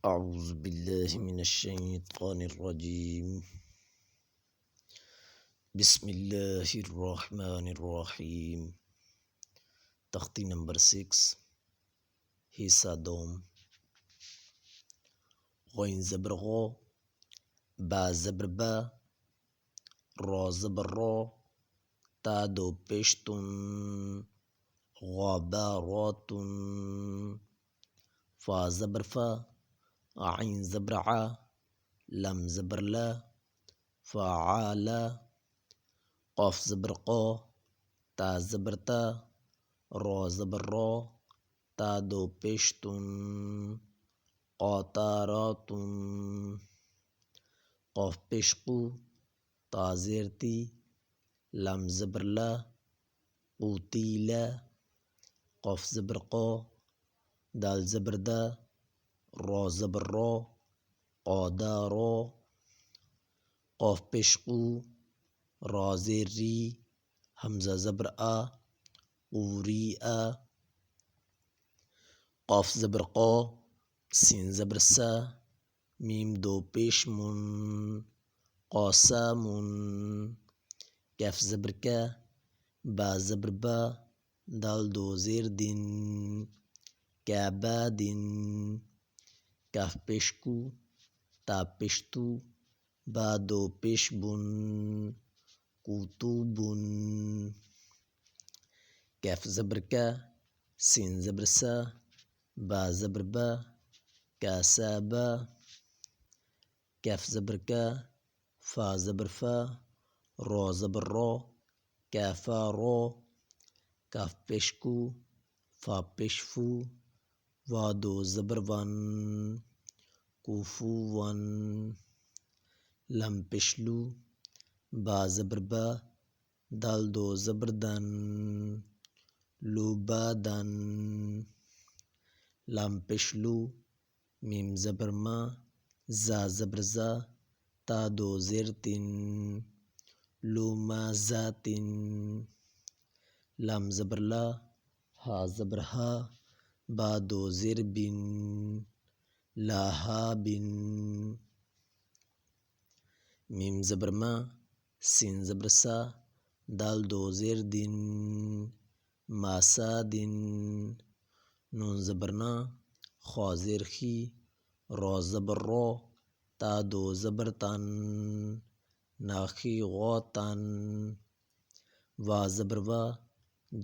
اعوذ باللہ من الشیطان الرجیم بسم اللہ الرحمن الرحیم۔ تختی نمبر 6، حصہ دوم۔ غین زبر غو، با زبر با، را زبر را، تا دو پیشتن، غاباراتن، فا زبر فا، عین زبر ع، لم زبر لا، فعالا، قاف زبر قا، تا زبر تا، را زبر را، تا دو پیشتن، قاطاراتن، قاف پیش قو، تا زیر تی، لم زبر لا، قوتیلا، قاف زبر قا، دال زبر دا، را زبر را، قادارا، قاف پیش قو، را زیر ری، حمزہ زبر آ، قوری آ، قاف زبر قا، سین زبر سا، میم دو پیش من، قاسامن، کیف زبر کا، با زبر با، دال دو زیر دن، کعبادن، کاف پیش کو، تا پیش تو، با دو پیش بن، قطوبن، کیف زبر کا، سین زبر سا، با زبر با، کاسابا، کیف زبر کا، فا زبر فا، را زبر را، کافارا، کاف پیش کو، فا پیش فو، وا دو زبر ون، کوفوون، لم پیش لو، با زبر با، دال دو زبر دن، لوبادن، لم پیش لو، میم زبر ما، زا زبر زا، تا دو زیر تن، لومازاتن، لم زبر لا، ہا زبر ہا، با دو زیر بن، لاہابن، میم زبر ما، سین زبر سا، دال دو زیر دن، ماسادن، نون زبر نا، خوا زیر خی، را زبر را، تا دو زبر تن، ناخی غوتن، وا زبر وا،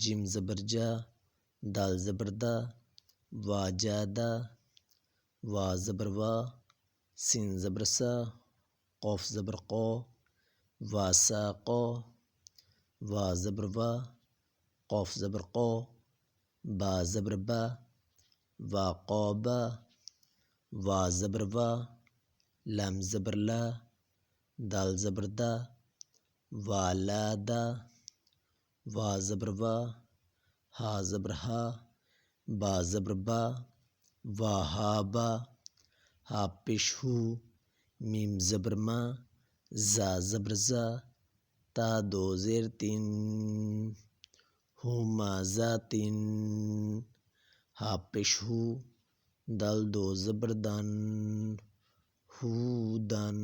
جیم زبر جا، دال زبر دا، واجادا، وا زبر وا، سین زبر سا، قاف زبر قا، واساقا، وا زبر وا، قاف زبر قا، با زبر با، واقابا، وا زبر وا، لم زبر لا، دال زبر دا، والادا، وا زبر وا، ہا زبر ہا، با زبر با، واہابا، ہا پیش ہو، میم زبر ما، زا زبر زا، تا دو زیر تن، ہومازاتن، ہا پیش ہو، دال دو زبر دن، ہودن۔